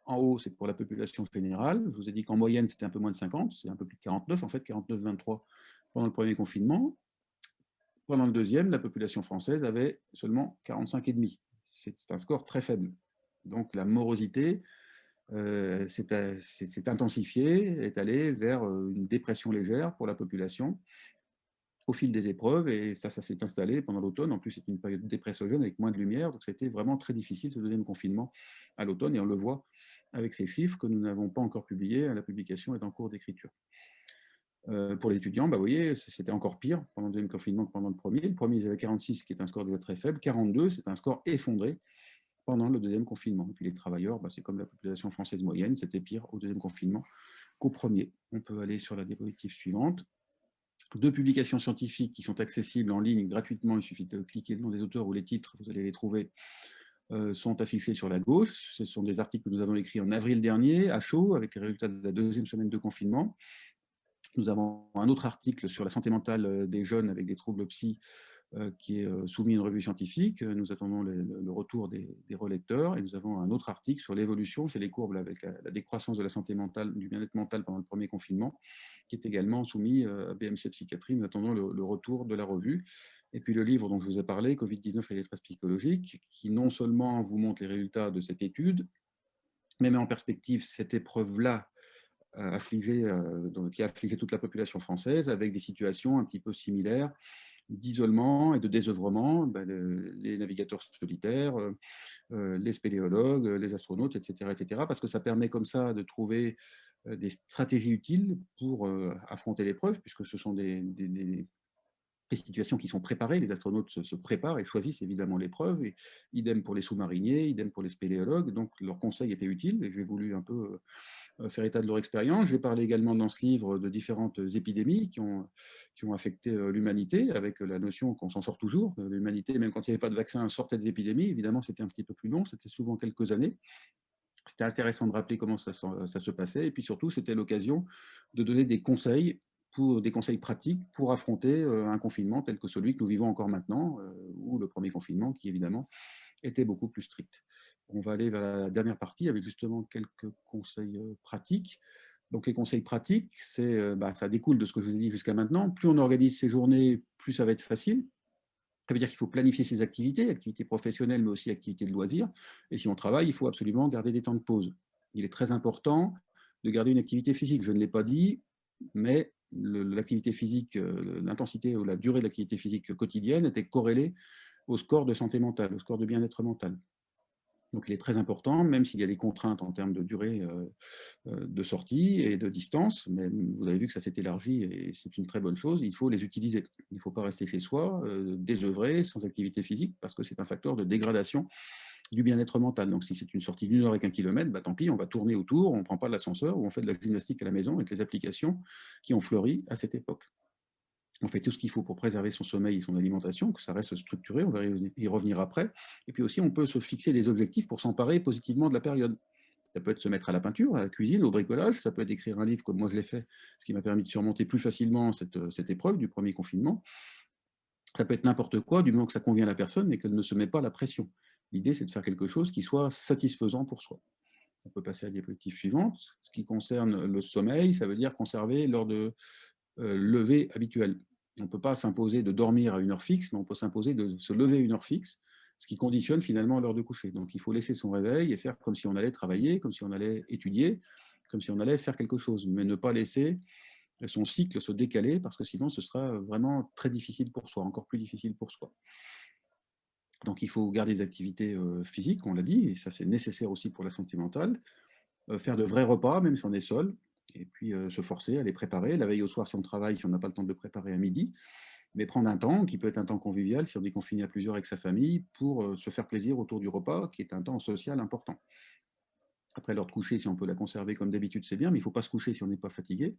En haut, c'est pour la population générale. Je vous ai dit qu'en moyenne, c'était un peu moins de 50, c'est un peu plus de 49, en fait, 49,23 pendant le premier confinement. Pendant le deuxième, la population française avait seulement 45,5. C'est un score très faible. Donc la morosité s'est intensifiée, est allée vers une dépression légère pour la population au fil des épreuves, et ça s'est installé pendant l'automne. En plus, c'est une période dépressogène avec moins de lumière, donc c'était vraiment très difficile ce deuxième confinement à l'automne, et on le voit avec ces chiffres que nous n'avons pas encore publiés. La publication est en cours d'écriture. Pour les étudiants, bah, vous voyez, c'était encore pire pendant le deuxième confinement que pendant le premier. Le premier, ils avaient 46, qui est un score déjà très faible. 42, c'est un score effondré pendant le deuxième confinement. Et puis les travailleurs, bah, c'est comme la population française moyenne, c'était pire au deuxième confinement qu'au premier. On peut aller sur la diapositive suivante. 2 publications scientifiques qui sont accessibles en ligne gratuitement. Il suffit de cliquer le nom des auteurs ou les titres, vous allez les trouver, sont affichés sur la gauche. Ce sont des articles que nous avons écrits en avril dernier, à chaud, avec les résultats de la deuxième semaine de confinement. Nous avons un autre article sur la santé mentale des jeunes avec des troubles psy qui est soumis à une revue scientifique. Nous attendons le retour des relecteurs et nous avons un autre article sur l'évolution, c'est les courbes là, avec la décroissance de la santé mentale, du bien-être mental pendant le premier confinement, qui est également soumis à BMC Psychiatrie. Nous attendons le retour de la revue. Et puis le livre dont je vous ai parlé, Covid-19 et les détresse psychologiques, qui non seulement vous montre les résultats de cette étude, mais met en perspective cette épreuve-là qui a affligé toute la population française, avec des situations un petit peu similaires d'isolement et de désœuvrement, les navigateurs solitaires, les spéléologues, les astronautes, etc., parce que ça permet comme ça de trouver des stratégies utiles pour affronter l'épreuve, puisque ce sont des situations qui sont préparées, les astronautes se préparent et choisissent évidemment l'épreuve, et idem pour les sous-mariniers, idem pour les spéléologues, donc leurs conseils étaient utiles, et j'ai voulu un peu faire état de leur expérience. J'ai parlé également dans ce livre de différentes épidémies qui ont affecté l'humanité, avec la notion qu'on s'en sort toujours. L'humanité, même quand il n'y avait pas de vaccin, sortait des épidémies. Évidemment, c'était un petit peu plus long, c'était souvent quelques années. C'était intéressant de rappeler comment ça se passait. Et puis surtout, c'était l'occasion de donner des conseils, des conseils pratiques pour affronter un confinement tel que celui que nous vivons encore maintenant, ou le premier confinement qui, évidemment, était beaucoup plus strict. On va aller vers la dernière partie avec justement quelques conseils pratiques. Donc les conseils pratiques, ça découle de ce que je vous ai dit jusqu'à maintenant. Plus on organise ses journées, plus ça va être facile. Ça veut dire qu'il faut planifier ses activités, activités professionnelles, mais aussi activités de loisirs. Et si on travaille, il faut absolument garder des temps de pause. Il est très important de garder une activité physique. Je ne l'ai pas dit, mais l'activité physique, l'intensité ou la durée de l'activité physique quotidienne était corrélée au score de santé mentale, au score de bien-être mental. Donc il est très important, même s'il y a des contraintes en termes de durée de sortie et de distance, mais vous avez vu que ça s'est élargi et c'est une très bonne chose, il faut les utiliser. Il ne faut pas rester chez soi, désœuvré, sans activité physique, parce que c'est un facteur de dégradation du bien-être mental. Donc si c'est une sortie d'1 heure et 1 kilomètre, tant pis, on va tourner autour, on ne prend pas de l'ascenseur, ou on fait de la gymnastique à la maison avec les applications qui ont fleuri à cette époque. On fait tout ce qu'il faut pour préserver son sommeil et son alimentation, que ça reste structuré, on va y revenir après. Et puis aussi, on peut se fixer des objectifs pour s'emparer positivement de la période. Ça peut être se mettre à la peinture, à la cuisine, au bricolage, ça peut être écrire un livre comme moi je l'ai fait, ce qui m'a permis de surmonter plus facilement cette épreuve du premier confinement. Ça peut être n'importe quoi, du moment que ça convient à la personne et qu'elle ne se met pas la pression. L'idée, c'est de faire quelque chose qui soit satisfaisant pour soi. On peut passer à la diapositive suivante. Ce qui concerne le sommeil, ça veut dire conserver l'heure de lever habituelle. On ne peut pas s'imposer de dormir à une heure fixe, mais on peut s'imposer de se lever à une heure fixe, ce qui conditionne finalement l'heure de coucher. Donc il faut laisser son réveil et faire comme si on allait travailler, comme si on allait étudier, comme si on allait faire quelque chose, mais ne pas laisser son cycle se décaler, parce que sinon ce sera vraiment très difficile pour soi, encore plus difficile pour soi. Donc il faut garder des activités physiques, on l'a dit, et ça c'est nécessaire aussi pour la santé mentale. Faire de vrais repas, même si on est seul, et puis se forcer à les préparer. La veille au soir, si on travaille, si on n'a pas le temps de le préparer à midi, mais prendre un temps, qui peut être un temps convivial, si on est confiné à plusieurs avec sa famille, pour se faire plaisir autour du repas, qui est un temps social important. Après l'heure de coucher, si on peut la conserver comme d'habitude, c'est bien, mais il ne faut pas se coucher si on n'est pas fatigué.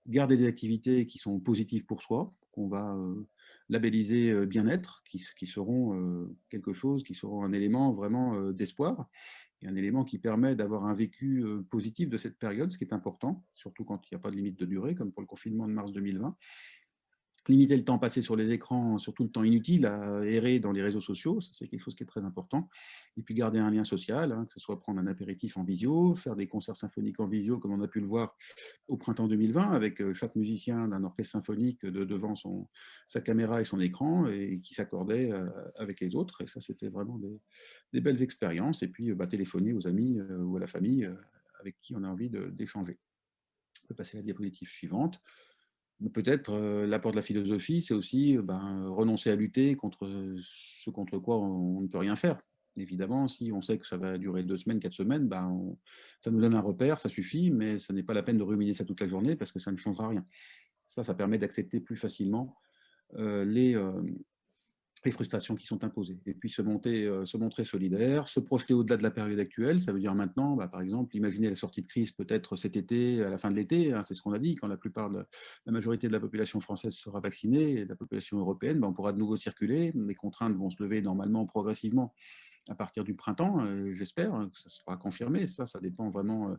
Garder des activités qui sont positives pour soi, qu'on va labelliser bien-être, qui seront quelque chose, qui seront un élément vraiment d'espoir, et un élément qui permet d'avoir un vécu positif de cette période, ce qui est important, surtout quand il n'y a pas de limite de durée, comme pour le confinement de mars 2020. Limiter le temps passé sur les écrans, surtout le temps inutile à errer dans les réseaux sociaux, ça c'est quelque chose qui est très important. Et puis garder un lien social, que ce soit prendre un apéritif en visio, faire des concerts symphoniques en visio, comme on a pu le voir au printemps 2020, avec chaque musicien d'un orchestre symphonique devant sa caméra et son écran, et qui s'accordait avec les autres. Et ça, c'était vraiment des belles expériences. Et puis téléphoner aux amis ou à la famille avec qui on a envie d'échanger. On peut passer à la diapositive suivante. Peut-être l'apport de la philosophie, c'est aussi renoncer à lutter contre ce contre quoi on ne peut rien faire. Évidemment, si on sait que ça va durer 2 semaines, 4 semaines, ça nous donne un repère, ça suffit, mais ce n'est pas la peine de ruminer ça toute la journée parce que ça ne changera rien. Ça permet d'accepter plus facilement les frustrations qui sont imposées. Et puis se montrer solidaire, se projeter au-delà de la période actuelle, ça veut dire maintenant, par exemple, imaginer la sortie de crise peut-être cet été, à la fin de l'été, c'est ce qu'on a dit, quand la majorité de la population française sera vaccinée, et la population européenne, on pourra de nouveau circuler, les contraintes vont se lever normalement progressivement à partir du printemps, j'espère que ça sera confirmé. Ça dépend vraiment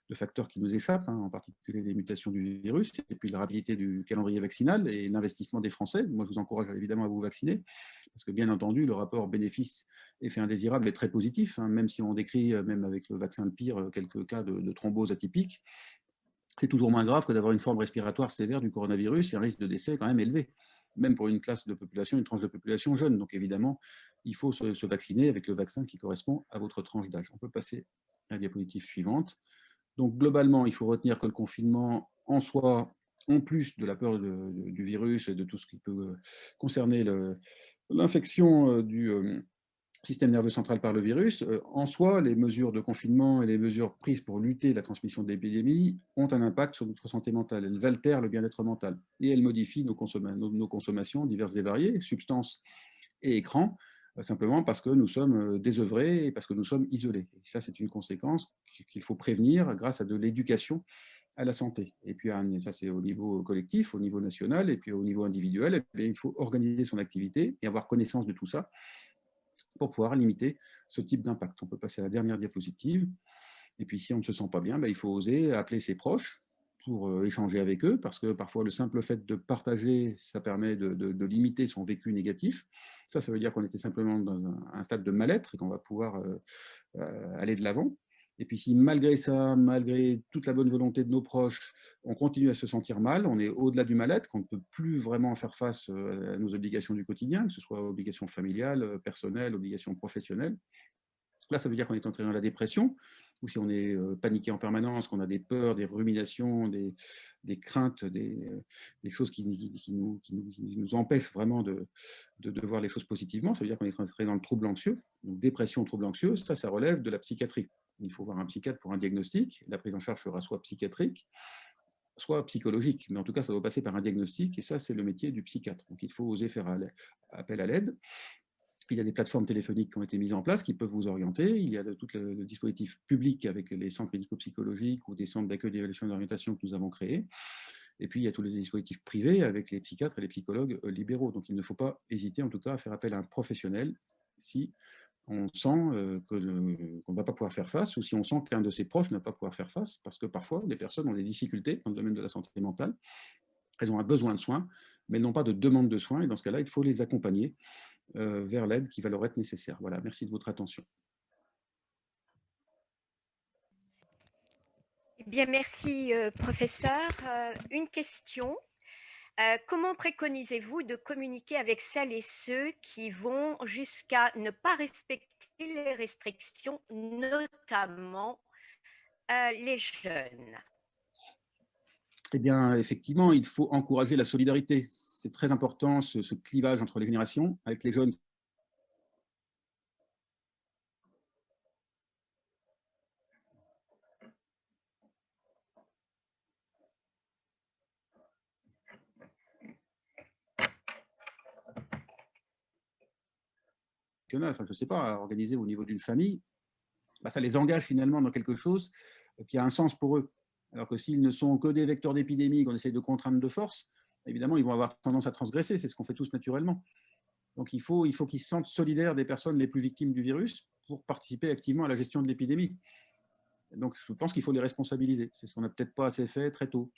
de facteurs qui nous échappent, hein, en particulier les mutations du virus, et puis la rapidité du calendrier vaccinal et l'investissement des Français. Moi, je vous encourage évidemment à vous vacciner, parce que bien entendu, le rapport bénéfice-effet indésirable est très positif, hein, même si on décrit, même avec le vaccin de pire, quelques cas de thrombose atypique. C'est toujours moins grave que d'avoir une forme respiratoire sévère du coronavirus et un risque de décès quand même élevé, même pour une classe de population, une tranche de population jeune. Donc évidemment, il faut se vacciner avec le vaccin qui correspond à votre tranche d'âge. On peut passer à la diapositive suivante. Donc globalement, il faut retenir que le confinement en soi, en plus de la peur du virus et de tout ce qui peut concerner l'infection du système nerveux central par le virus, en soi, les mesures de confinement et les mesures prises pour lutter la transmission de l'épidémie ont un impact sur notre santé mentale. Elles altèrent le bien-être mental et elles modifient nos consommations diverses et variées, substances et écrans, simplement parce que nous sommes désœuvrés et parce que nous sommes isolés. Et ça, c'est une conséquence qu'il faut prévenir grâce à de l'éducation à la santé. Et puis, ça, c'est au niveau collectif, au niveau national, et puis au niveau individuel, il faut organiser son activité et avoir connaissance de tout ça pour pouvoir limiter ce type d'impact. On peut passer à la dernière diapositive. Et puis, si on ne se sent pas bien, il faut oser appeler ses proches pour échanger avec eux, parce que parfois, le simple fait de partager, ça permet de limiter son vécu négatif. Ça veut dire qu'on était simplement dans un stade de mal-être et qu'on va pouvoir aller de l'avant. Et puis si malgré ça, malgré toute la bonne volonté de nos proches, on continue à se sentir mal, on est au-delà du mal-être, qu'on ne peut plus vraiment faire face à nos obligations du quotidien, que ce soit obligations familiales, personnelles, obligations professionnelles. Là, ça veut dire qu'on est entré dans la dépression, ou si on est paniqué en permanence, qu'on a des peurs, des ruminations, des craintes, des choses qui nous empêchent vraiment de voir les choses positivement. Ça veut dire qu'on est entré dans le trouble anxieux. Donc dépression, trouble anxieux, ça relève de la psychiatrie. Il faut voir un psychiatre pour un diagnostic. La prise en charge sera soit psychiatrique, soit psychologique. Mais en tout cas, ça doit passer par un diagnostic, et ça, c'est le métier du psychiatre. Donc il faut oser faire appel à l'aide. Il y a des plateformes téléphoniques qui ont été mises en place qui peuvent vous orienter. Il y a tout le dispositif public avec les centres médico-psychologiques ou des centres d'accueil, d'évaluation et d'orientation que nous avons créés. Et puis, il y a tous les dispositifs privés avec les psychiatres et les psychologues libéraux. Donc, il ne faut pas hésiter, en tout cas, à faire appel à un professionnel si on sent qu'on ne va pas pouvoir faire face, ou si on sent qu'un de ses proches ne va pas pouvoir faire face, parce que parfois, des personnes ont des difficultés dans le domaine de la santé mentale. Elles ont un besoin de soins, mais elles n'ont pas de demande de soins. Et dans ce cas-là, il faut les accompagner vers l'aide qui va leur être nécessaire. Voilà, merci de votre attention. Eh bien, merci, professeur. Une question. Comment préconisez-vous de communiquer avec celles et ceux qui vont jusqu'à ne pas respecter les restrictions, notamment les jeunes? Eh bien, effectivement, il faut encourager la solidarité. C'est très important, ce clivage entre les générations, avec les jeunes. Enfin, je ne sais pas, organisé au niveau d'une famille, ça les engage finalement dans quelque chose qui a un sens pour eux. Alors que s'ils ne sont que des vecteurs d'épidémie qu'on essaye de contraindre de force, évidemment, ils vont avoir tendance à transgresser. C'est ce qu'on fait tous naturellement. Donc, il faut qu'ils se sentent solidaires des personnes les plus victimes du virus pour participer activement à la gestion de l'épidémie. Donc, je pense qu'il faut les responsabiliser. C'est ce qu'on n'a peut-être pas assez fait très tôt.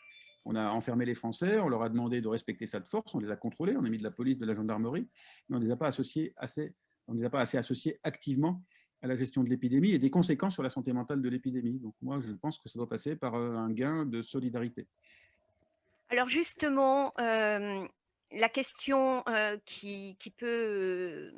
On a enfermé les Français, on leur a demandé de respecter ça de force, on les a contrôlés, on a mis de la police, de la gendarmerie, mais on ne les a pas assez associés activement à la gestion de l'épidémie et des conséquences sur la santé mentale de l'épidémie. Donc moi, je pense que ça doit passer par un gain de solidarité. Alors justement, la question qui peut,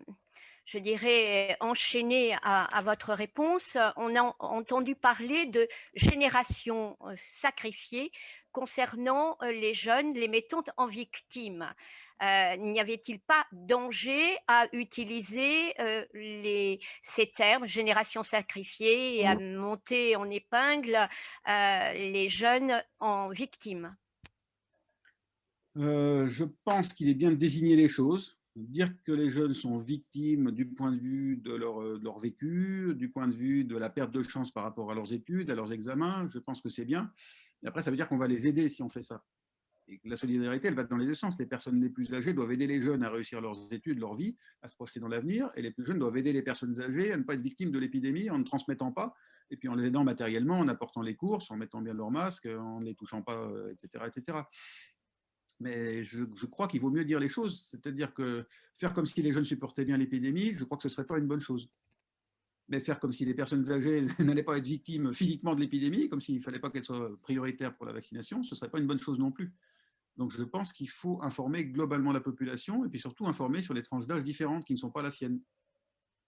je dirais, enchaîner à votre réponse, on a entendu parler de génération sacrifiée concernant les jeunes, les mettant en victime. N'y avait-il pas danger à utiliser ces termes, génération sacrifiée, et à monter en épingle les jeunes en victime? Je pense qu'il est bien de désigner les choses, dire que les jeunes sont victimes du point de vue de leur vécu, du point de vue de la perte de chance par rapport à leurs études, à leurs examens. Je pense que c'est bien. Et après, ça veut dire qu'on va les aider si on fait ça. Et la solidarité, elle va dans les deux sens. Les personnes les plus âgées doivent aider les jeunes à réussir leurs études, leur vie, à se projeter dans l'avenir, et les plus jeunes doivent aider les personnes âgées à ne pas être victimes de l'épidémie en ne transmettant pas, et puis en les aidant matériellement, en apportant les courses, en mettant bien leur masque, en ne les touchant pas, etc., etc. Mais je crois qu'il vaut mieux dire les choses, c'est-à-dire que faire comme si les jeunes supportaient bien l'épidémie, je crois que ce ne serait pas une bonne chose. Mais faire comme si les personnes âgées n'allaient pas être victimes physiquement de l'épidémie, comme s'il ne fallait pas qu'elles soient prioritaires pour la vaccination, ce ne serait pas une bonne chose non plus. Donc je pense qu'il faut informer globalement la population et puis surtout informer sur les tranches d'âge différentes qui ne sont pas la sienne.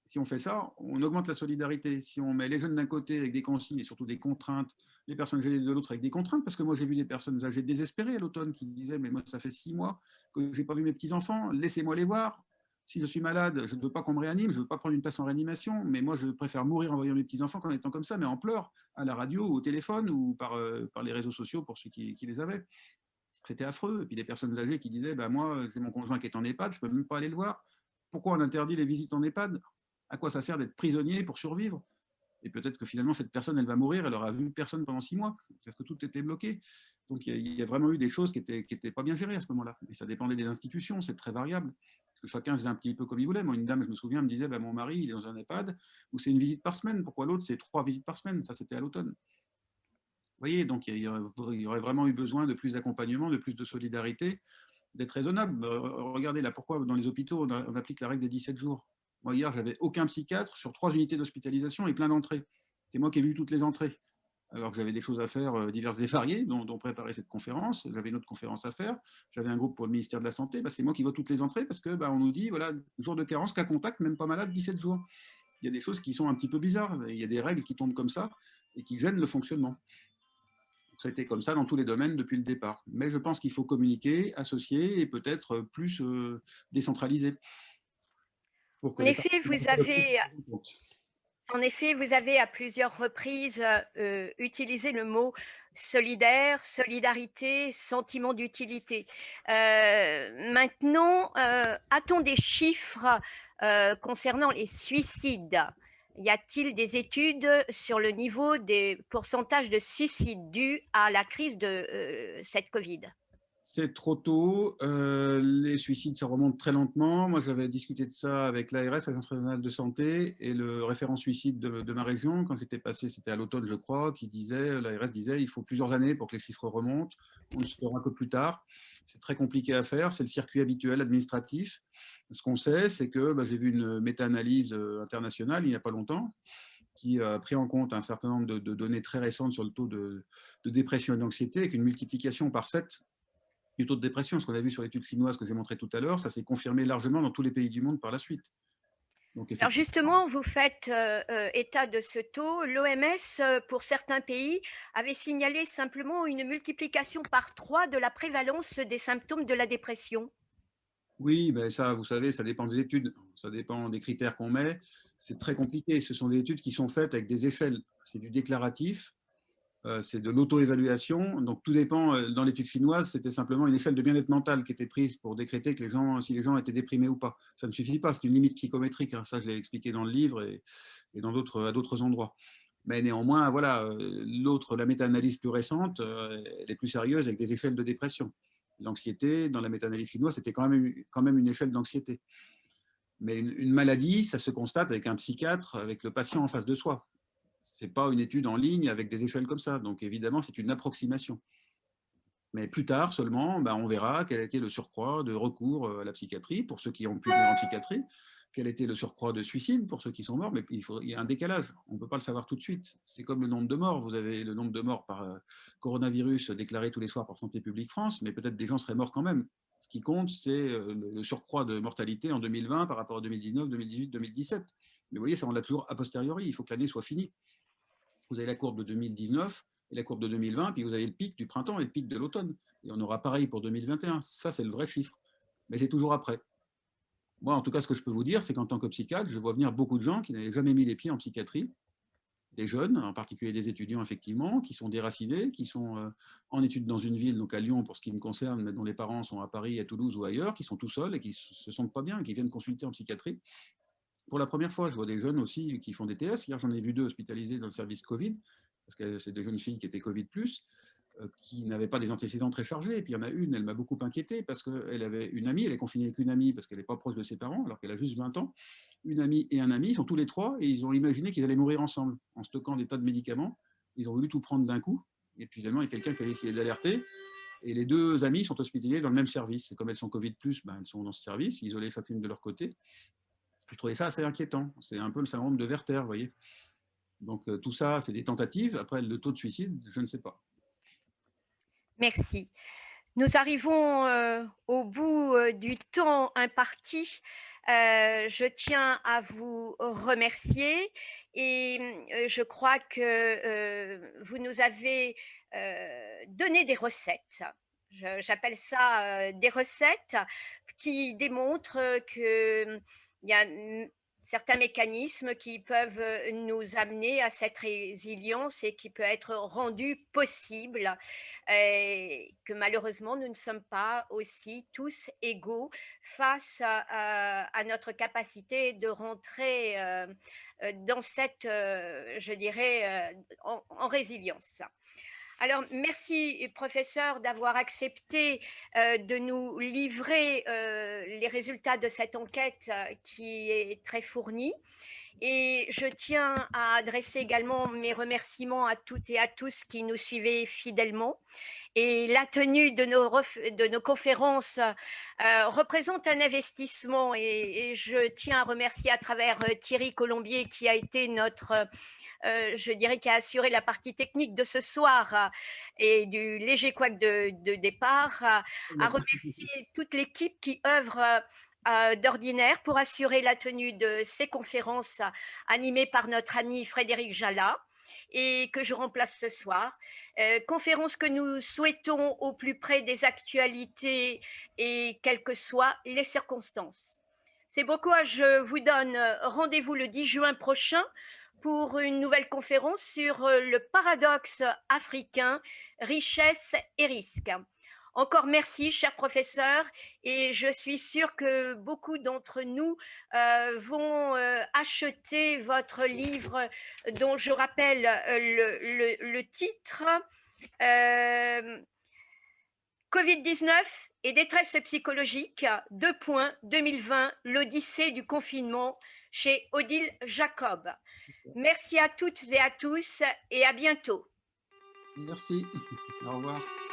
Si on fait ça, on augmente la solidarité. Si on met les jeunes d'un côté avec des consignes et surtout des contraintes, les personnes âgées de l'autre avec des contraintes, parce que moi j'ai vu des personnes âgées désespérées à l'automne qui disaient mais moi ça fait 6 mois que je n'ai pas vu mes petits-enfants, laissez-moi les voir. Si je suis malade, je ne veux pas qu'on me réanime, je ne veux pas prendre une place en réanimation, mais moi je préfère mourir en voyant mes petits-enfants qu'en étant comme ça, mais en pleurs, à la radio, ou au téléphone, ou par les réseaux sociaux pour ceux qui les avaient. C'était affreux. Et puis des personnes âgées qui disaient bah, moi, j'ai mon conjoint qui est en EHPAD, je ne peux même pas aller le voir. Pourquoi on interdit les visites en EHPAD? À quoi ça sert d'être prisonnier pour survivre? Et peut-être que finalement, cette personne, elle va mourir, elle aura vu personne pendant 6 mois, parce que tout était bloqué. Donc il y a vraiment eu des choses qui étaient pas bien gérées à ce moment-là. Et ça dépendait des institutions, c'est très variable. Parce que chacun faisait un petit peu comme il voulait. Moi, une dame, je me souviens, me disait bah, mon mari, il est dans un EHPAD où c'est une visite par semaine. Pourquoi l'autre, c'est 3 visites par semaine? Ça, c'était à l'automne. Vous voyez, donc il y aurait vraiment eu besoin de plus d'accompagnement, de plus de solidarité, d'être raisonnable. Regardez là, pourquoi dans les hôpitaux on applique la règle des 17 jours. Moi, hier, j'avais aucun psychiatre sur 3 unités d'hospitalisation et plein d'entrées. C'est moi qui ai vu toutes les entrées, alors que j'avais des choses à faire diverses et variées, dont préparer cette conférence. J'avais une autre conférence à faire. J'avais un groupe pour le ministère de la Santé. Bah, c'est moi qui vois toutes les entrées parce que on nous dit, voilà, jour de carence, cas contact, même pas malade, 17 jours. Il y a des choses qui sont un petit peu bizarres. Il y a des règles qui tombent comme ça et qui gênent le fonctionnement. Ça a été comme ça dans tous les domaines depuis le départ. Mais je pense qu'il faut communiquer, associer et peut-être plus décentraliser pour que En les effet, partenaires vous soient le plus avez en compte. En effet, vous avez à plusieurs reprises utilisé le mot solidaire, solidarité, sentiment d'utilité. Maintenant, a-t-on des chiffres concernant les suicides? Y a-t-il des études sur le niveau des pourcentages de suicides dus à la crise de cette Covid? C'est trop tôt. Les suicides, ça remonte très lentement. Moi, j'avais discuté de ça avec l'ARS, l'Agence régionale de santé, et le référent suicide de ma région, quand j'étais passé, c'était à l'automne, je crois, qui disait, l'ARS disait, il faut plusieurs années pour que les chiffres remontent. On le saura que plus tard. C'est très compliqué à faire. C'est le circuit habituel administratif. Ce qu'on sait, c'est que j'ai vu une méta-analyse internationale il n'y a pas longtemps qui a pris en compte un certain nombre de données très récentes sur le taux de dépression et d'anxiété, avec une multiplication par 7 du taux de dépression. Ce qu'on a vu sur l'étude finnoise que j'ai montré tout à l'heure, ça s'est confirmé largement dans tous les pays du monde par la suite. Donc Alors effectivement, justement, vous faites état de ce taux. L'OMS, pour certains pays, avait signalé simplement une multiplication par 3 de la prévalence des symptômes de la dépression. oui, ben ça, vous savez, ça dépend des études, ça dépend des critères qu'on met. C'est très compliqué. Ce sont des études qui sont faites avec des échelles. C'est du déclaratif, c'est de l'auto-évaluation. Donc tout dépend. Dans l'étude finnoise, c'était simplement une échelle de bien-être mental qui était prise pour décréter que si les gens étaient déprimés ou pas. Ça ne suffit pas, c'est une limite psychométrique, hein. Ça, je l'ai expliqué dans le livre et à d'autres endroits. Mais néanmoins, voilà, la méta-analyse plus récente, elle est plus sérieuse avec des échelles de dépression. L'anxiété, dans la méta-analyse finnoise, c'était quand même une échelle d'anxiété. Mais une maladie, ça se constate avec un psychiatre, avec le patient en face de soi. Ce n'est pas une étude en ligne avec des échelles comme ça. Donc évidemment, c'est une approximation. Mais plus tard seulement, on verra quel a été le surcroît de recours à la psychiatrie pour ceux qui ont pu venir en psychiatrie, quel était le surcroît de suicide pour ceux qui sont morts, mais il y a un décalage. On ne peut pas le savoir tout de suite. C'est comme le nombre de morts. Vous avez le nombre de morts par coronavirus déclaré tous les soirs par Santé publique France, mais peut-être des gens seraient morts quand même. Ce qui compte, c'est le surcroît de mortalité en 2020 par rapport à 2019, 2018, 2017. Mais vous voyez, ça, on l'a toujours a posteriori. Il faut que l'année soit finie. Vous avez la courbe de 2019 et la courbe de 2020, puis vous avez le pic du printemps et le pic de l'automne. Et on aura pareil pour 2021. Ça, c'est le vrai chiffre. Mais c'est toujours après. Moi, en tout cas, ce que je peux vous dire, c'est qu'en tant que psychiatre, je vois venir beaucoup de gens qui n'avaient jamais mis les pieds en psychiatrie, des jeunes, en particulier des étudiants, effectivement, qui sont déracinés, qui sont en études dans une ville, donc à Lyon pour ce qui me concerne, mais dont les parents sont à Paris, à Toulouse ou ailleurs, qui sont tout seuls et qui ne se sentent pas bien, qui viennent consulter en psychiatrie. Pour la première fois, je vois des jeunes aussi qui font des TS. Hier, j'en ai vu 2 hospitalisés dans le service Covid, parce que c'est des jeunes filles qui étaient Covid+. qui n'avait pas des antécédents très chargés. Et puis il y en a une, elle m'a beaucoup inquiété parce qu'elle avait une amie, elle est confinée avec une amie parce qu'elle n'est pas proche de ses parents, alors qu'elle a juste 20 ans. Une amie et un ami, ils sont tous les trois et ils ont imaginé qu'ils allaient mourir ensemble en stockant des tas de médicaments. Ils ont voulu tout prendre d'un coup. Et puis finalement, il y a quelqu'un qui a essayé d'alerter. Et les deux amies sont hospitalisées dans le même service. Et comme elles sont Covid, ben, elles sont dans ce service, isolées chacune de leur côté. Je trouvais ça assez inquiétant. C'est un peu le syndrome de Werther, vous voyez. Donc tout ça, c'est des tentatives. Après, le taux de suicide, je ne sais pas. Merci. Nous arrivons au bout du temps imparti. Je tiens à vous remercier et je crois que vous nous avez donné des recettes. J'appelle ça des recettes qui démontrent qu'il y a certains mécanismes qui peuvent nous amener à cette résilience et qui peut être rendue possible et que malheureusement nous ne sommes pas aussi tous égaux face à notre capacité de rentrer dans cette, je dirais, en résilience. Alors, merci, professeur, d'avoir accepté de nous livrer les résultats de cette enquête qui est très fournie. Et je tiens à adresser également mes remerciements à toutes et à tous qui nous suivaient fidèlement. Et la tenue de nos conférences représente un investissement et je tiens à remercier à travers Thierry Colombier qui a été notre je dirais, qui a assuré la partie technique de ce soir et du léger couac de départ, à remercier toute l'équipe qui œuvre d'ordinaire pour assurer la tenue de ces conférences animées par notre ami Frédéric Jala et que je remplace ce soir. Conférence que nous souhaitons au plus près des actualités et quelles que soient les circonstances. C'est pourquoi je vous donne rendez-vous le 10 juin prochain pour une nouvelle conférence sur le paradoxe africain, richesse et risque. Encore merci, cher professeur, et je suis sûre que beaucoup d'entre nous vont acheter votre livre dont je rappelle le titre Covid-19 et détresse psychologique, 2020, l'Odyssée du confinement chez Odile Jacob. Merci à toutes et à tous et à bientôt. Merci. Au revoir.